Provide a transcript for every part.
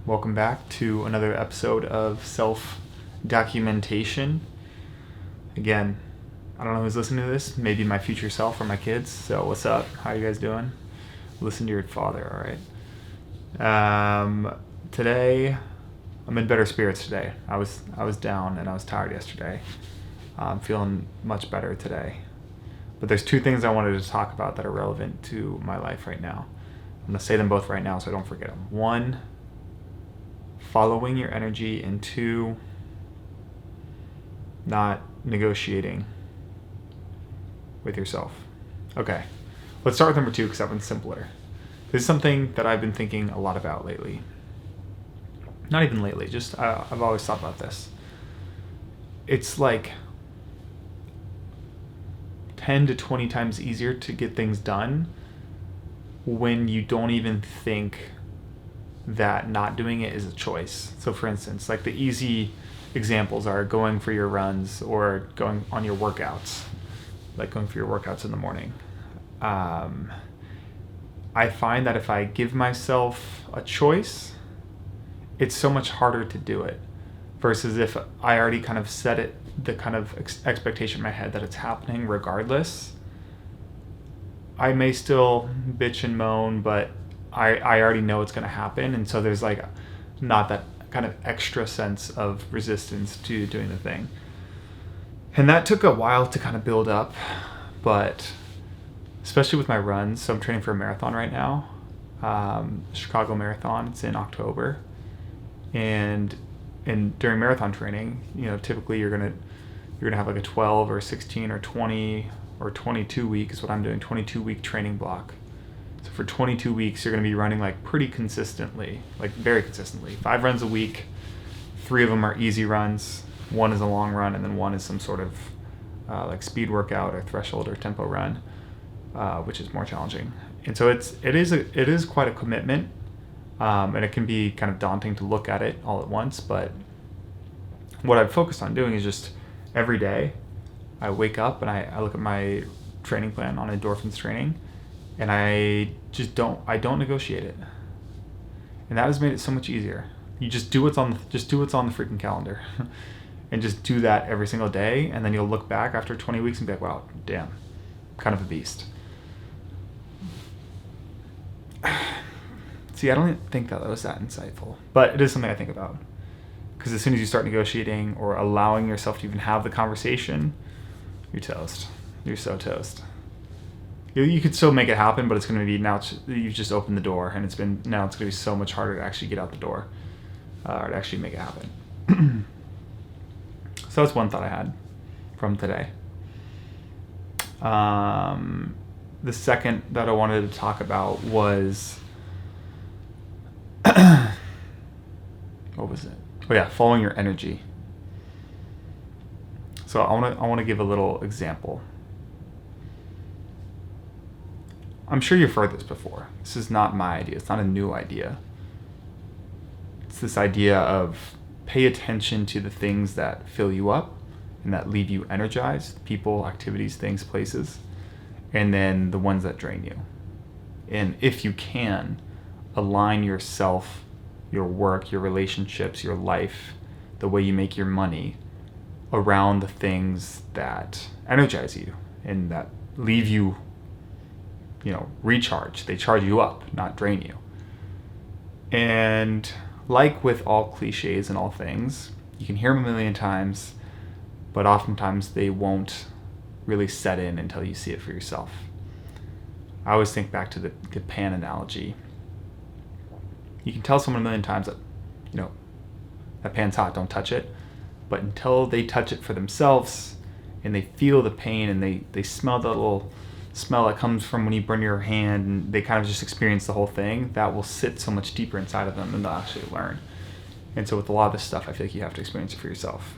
Welcome back to another episode of Self-Documentation. Again, I don't know who's listening to this, maybe my future self or my kids. So what's up? How you guys doing? Listen to your father, alright? Today, I'm in better spirits today. I was down and I was tired yesterday. I'm feeling much better today. But there's two things I wanted to talk about that are relevant to my life right now. I'm going to say them both right now so I don't forget them. One, following your energy, and two, not negotiating with yourself. Okay, let's start with number two because that one's simpler. This is something that I've been thinking a lot about lately. Not even lately, just I've always thought about this. It's like 10 to 20 times easier to get things done when you don't even think that not doing it is a choice. So for instance, like the easy examples are going for your runs or going on your workouts, like going for your workouts in the morning. I find that if I give myself a choice, it's so much harder to do it versus if I already kind of set it, the kind of expectation in my head that it's happening regardless. I may still bitch and moan, but I already know it's going to happen. And so there's like not that kind of extra sense of resistance to doing the thing. And that took a while to kind of build up, but especially with my runs. So I'm training for a marathon right now, Chicago Marathon. It's in October. And during marathon training, typically you're gonna have like a 12 or 16 or 20 or 22 week is what I'm doing, 22-week training block. So for 22 weeks, you're going to be running like pretty consistently, like very consistently. 5 runs a week, 3 of them are easy runs, 1 is a long run, and then 1 is some sort of like speed workout or threshold or tempo run, which is more challenging. And so it is quite a commitment, and it can be kind of daunting to look at it all at once. But what I've focused on doing is just every day, I wake up and I look at my training plan on endorphins training, and I don't negotiate it. And that has made it so much easier. You just do what's on the freaking calendar and just do that every single day. And then you'll look back after 20 weeks and be like, wow, damn, kind of a beast. See, I don't think that was that insightful, but it is something I think about. Because as soon as you start negotiating or allowing yourself to even have the conversation, you're toast. You're so toast. You could still make it happen, but it's going to be you've just opened the door, and it's going to be so much harder to actually get out the door or to actually make it happen. So that's one thought I had from today. The second that I wanted to talk about was what was it? Oh yeah, following your energy. So I want to give a little example. I'm sure you've heard this before. This is not my idea. It's not a new idea. It's this idea of pay attention to the things that fill you up and that leave you energized, people, activities, things, places, and then the ones that drain you. And if you can, align yourself, your work, your relationships, your life, the way you make your money around the things that energize you and that leave you, recharge. They charge you up, not drain you. And like with all cliches and all things, you can hear them a million times, but oftentimes they won't really set in until you see it for yourself. I always think back to the pan analogy. You can tell someone a million times that, that pan's hot, don't touch it. But until they touch it for themselves and they feel the pain and they smell the little smell that comes from when you burn your hand and they kind of just experience the whole thing, that will sit so much deeper inside of them and they'll actually learn. And so with a lot of this stuff, I feel like you have to experience it for yourself.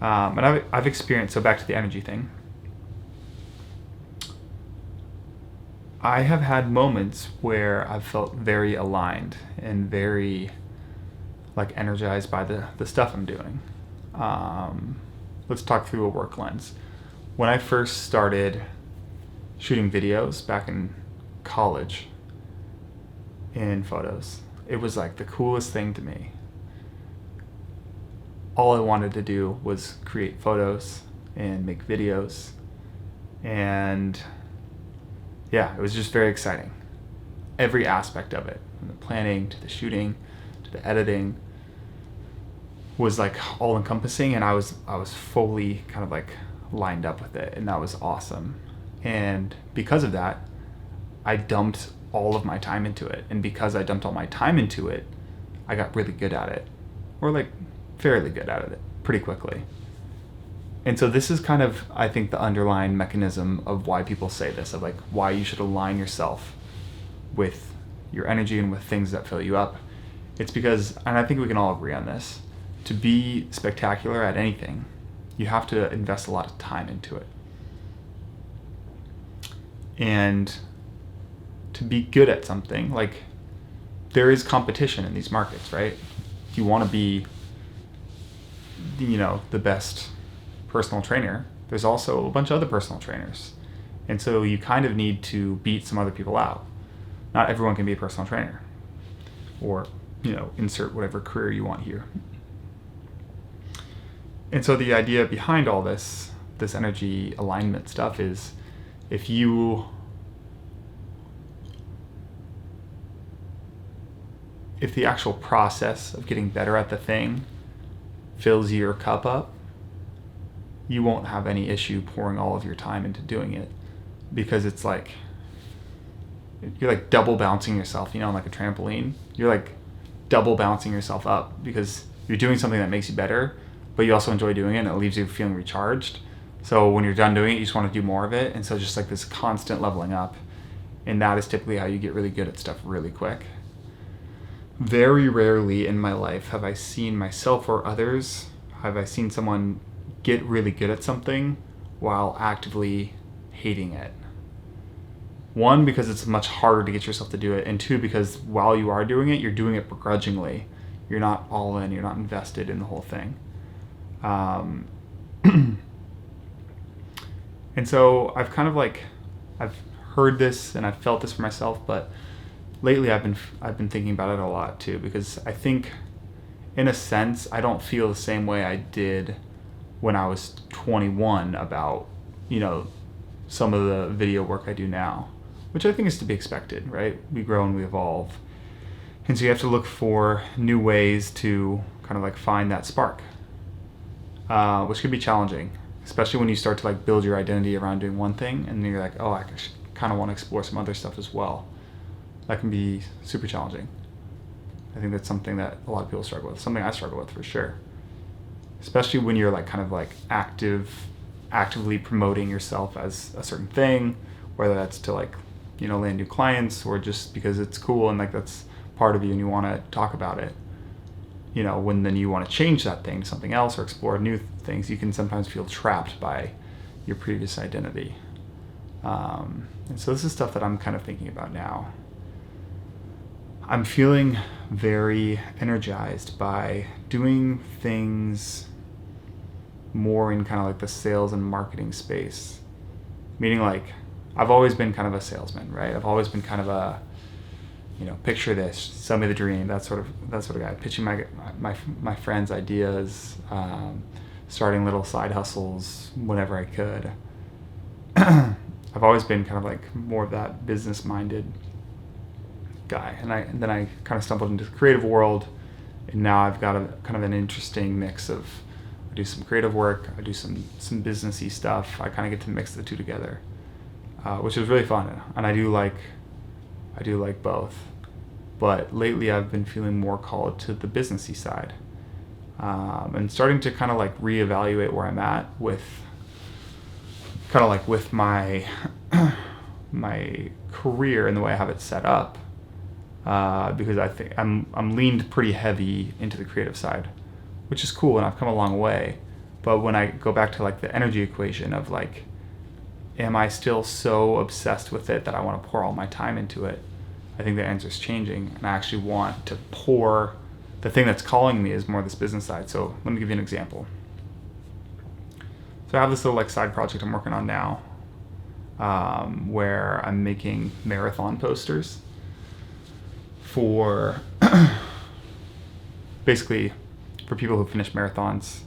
And I've experienced, so back to the energy thing. I have had moments where I've felt very aligned and very energized by the stuff I'm doing. Let's talk through a work lens. When I first started shooting videos back in college in photos, it was like the coolest thing to me. All I wanted to do was create photos and make videos. And yeah, it was just very exciting. Every aspect of it, from the planning to the shooting to the editing, was like all encompassing, and I was fully kind of like lined up with it, and that was awesome. And because of that, I dumped all of my time into it. And because I dumped all my time into it, I got really good at it, or like fairly good at it pretty quickly. And so this is kind of, I think, the underlying mechanism of why people say this, of like why you should align yourself with your energy and with things that fill you up. It's because, and I think we can all agree on this, to be spectacular at anything, you have to invest a lot of time into it. And to be good at something, like, there is competition in these markets, right? If you want to be, the best personal trainer, there's also a bunch of other personal trainers. And so you kind of need to beat some other people out. Not everyone can be a personal trainer, or, insert whatever career you want here. And so the idea behind all this energy alignment stuff is, if the actual process of getting better at the thing fills your cup up, you won't have any issue pouring all of your time into doing it, because it's like, you're like double bouncing yourself, on like a trampoline. You're like double bouncing yourself up because you're doing something that makes you better, but you also enjoy doing it, and it leaves you feeling recharged. So when you're done doing it, you just want to do more of it. And so just like this constant leveling up. And that is typically how you get really good at stuff really quick. Very rarely in my life have I seen myself or others, have I seen someone get really good at something while actively hating it. One, because it's much harder to get yourself to do it. And two, because while you are doing it, you're doing it begrudgingly. You're not all in, you're not invested in the whole thing. And so I've kind of like, I've heard this and I've felt this for myself, but lately I've been thinking about it a lot too, because I think, in a sense, I don't feel the same way I did when I was 21 about, some of the video work I do now, which I think is to be expected, right? We grow and we evolve. And so you have to look for new ways to kind of like find that spark, which can be challenging, especially when you start to like build your identity around doing one thing, and then you're like, oh, I kind of want to explore some other stuff as well. That can be super challenging. I think that's something that a lot of people struggle with, something I struggle with for sure. Especially when you're like kind of like actively promoting yourself as a certain thing, whether that's to like, land new clients, or just because it's cool and like that's part of you and you want to talk about it. When then you want to change that thing to something else or explore new things, you can sometimes feel trapped by your previous identity. And so this is stuff that I'm kind of thinking about now. I'm feeling very energized by doing things more in kind of like the sales and marketing space. Meaning, like, I've always been kind of a salesman, right? I've always been kind of a, picture this, sell me the dream, that sort of guy, pitching my friends' ideas, starting little side hustles whenever I could. I've always been kind of like more of that business-minded guy, and then I kind of stumbled into the creative world, and now I've got a kind of an interesting mix of, I do some creative work, I do some businessy stuff. I kind of get to mix the two together, which is really fun, and I do like both. But lately I've been feeling more called to the businessy side, and starting to kind of like reevaluate where I'm at with kind of like with my my career and the way I have it set up, because I think I'm leaned pretty heavy into the creative side, which is cool, and I've come a long way. But when I go back to like the energy equation of like, am I still so obsessed with it that I want to pour all my time into it? I think the answer is changing, and I actually want to pour, the thing that's calling me is more this business side. So let me give you an example. So I have this little like side project I'm working on now, where I'm making marathon posters for basically, for people who finish marathons,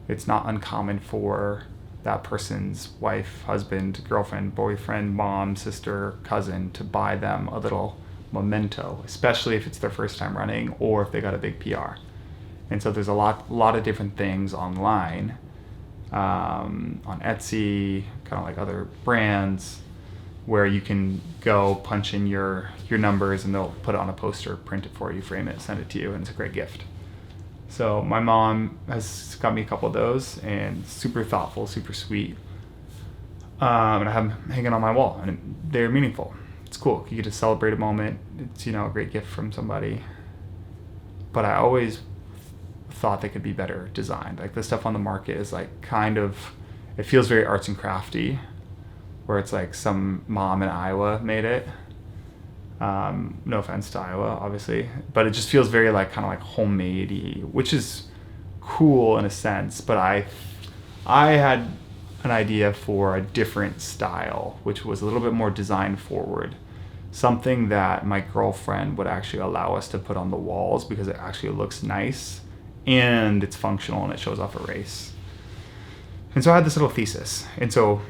it's not uncommon for that person's wife, husband, girlfriend, boyfriend, mom, sister, cousin to buy them a little memento, especially if it's their first time running or if they got a big PR. And so there's a lot of different things online, on Etsy, kind of like other brands, where you can go punch in your numbers and they'll put it on a poster, print it for you, frame it, send it to you, and it's a great gift. So my mom has got me a couple of those, and super thoughtful, super sweet. And I have them hanging on my wall, and they're meaningful. It's cool. You get to celebrate a moment. It's, a great gift from somebody. But I always thought they could be better designed. Like the stuff on the market is like it feels very arts and crafty, where it's like some mom in Iowa made it. No offense to Iowa, obviously, but it just feels very like kind of like homemade-y, which is cool in a sense. But I had an idea for a different style, which was a little bit more design forward, something that my girlfriend would actually allow us to put on the walls because it actually looks nice and it's functional and it shows off a race. And so I had this little thesis, and so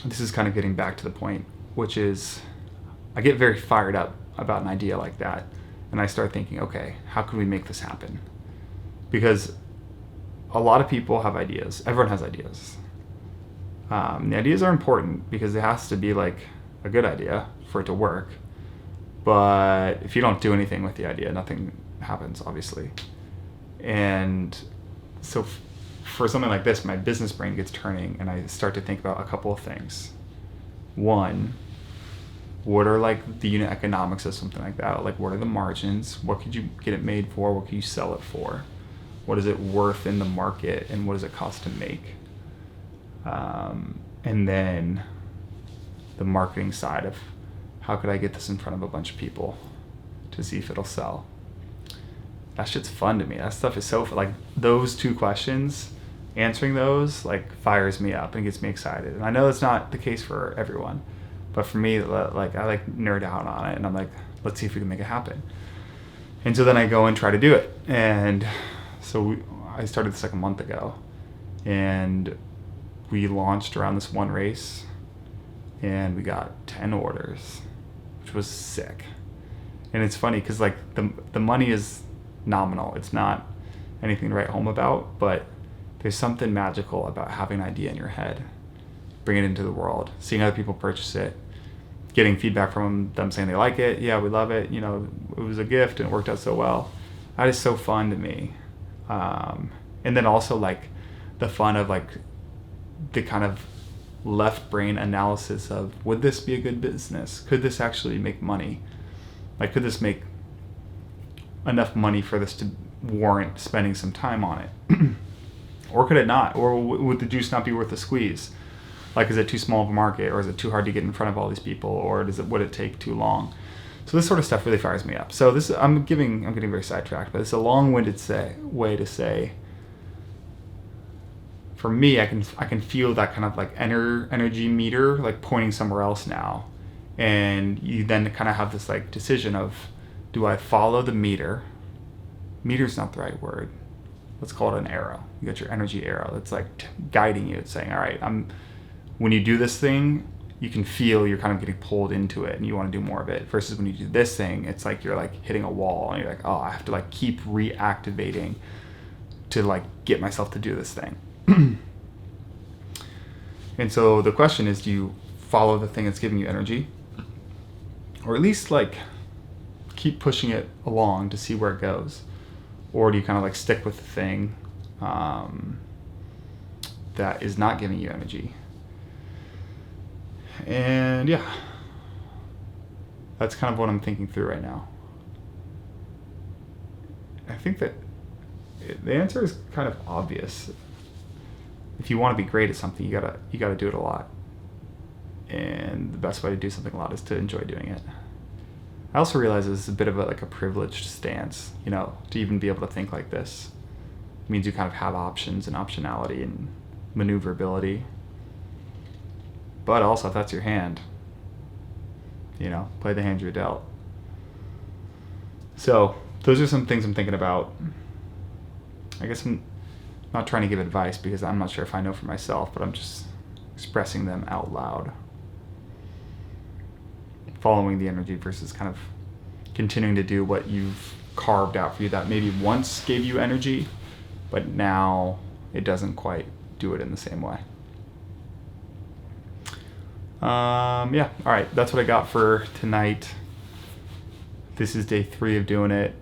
this is kind of getting back to the point, which is I get very fired up about an idea like that, and I start thinking, okay, how can we make this happen? Because a lot of people have ideas. Everyone has ideas. The ideas are important because it has to be like a good idea for it to work. But if you don't do anything with the idea, nothing happens, obviously. And so for something like this, my business brain gets turning, and I start to think about a couple of things. One, what are like the unit economics of something like that? Like, what are the margins? What could you get it made for? What could you sell it for? What is it worth in the market, and what does it cost to make? And then the marketing side of how could I get this in front of a bunch of people to see if it'll sell? That shit's fun to me. That stuff is so fun. Like those two questions, answering those like fires me up and gets me excited. And I know that's not the case for everyone, but for me, like I like nerd out on it, and I'm like, let's see if we can make it happen. And so then I go and try to do it. And so I started this like a month ago, and we launched around this one race, and we got 10 orders, which was sick. And it's funny because like the money is nominal. It's not anything to write home about, but there's something magical about having an idea in your head, bring it into the world, seeing other people purchase it, getting feedback from them saying they like it. Yeah, we love it. It was a gift and it worked out so well. That is so fun to me. And then also like the fun of like the kind of left brain analysis of, would this be a good business? Could this actually make money? Like, could this make enough money for this to warrant spending some time on it? Or could it not? Or would the juice not be worth the squeeze? Like, is it too small of a market, or is it too hard to get in front of all these people, or would it take too long? So this sort of stuff really fires me up. So this, I'm getting very sidetracked, but it's a long-winded way to say, for me, I can feel that kind of like energy meter like pointing somewhere else now. And you then kind of have this like decision of, do I follow the meter? Meter's not the right word. Let's call it an arrow. You got your energy arrow that's like guiding you. It's saying, all right, when you do this thing, you can feel you're kind of getting pulled into it and you want to do more of it. Versus when you do this thing, it's like you're like hitting a wall and you're like, oh, I have to like keep reactivating to like get myself to do this thing. And so the question is, do you follow the thing that's giving you energy? Or at least like keep pushing it along to see where it goes? Or do you kind of like stick with the thing that is not giving you energy? And yeah, that's kind of what I'm thinking through right now. I think that the answer is kind of obvious. If you want to be great at something, you gotta do it a lot. And the best way to do something a lot is to enjoy doing it. I also realize this is a bit of a privileged stance, to even be able to think like this. It means you kind of have options and optionality and maneuverability. But also, if that's your hand, play the hand you're dealt. So those are some things I'm thinking about. I guess I'm not trying to give advice because I'm not sure if I know for myself, but I'm just expressing them out loud. Following the energy versus kind of continuing to do what you've carved out for you that maybe once gave you energy, but now it doesn't quite do it in the same way. Yeah, all right, that's what I got for tonight. This is day 3 of doing it.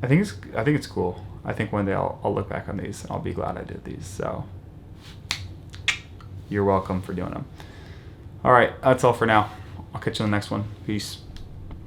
I think it's cool. I think one day I'll look back on these and I'll be glad I did these. So you're welcome for doing them. All right, that's all for now. I'll catch you on the next one. Peace.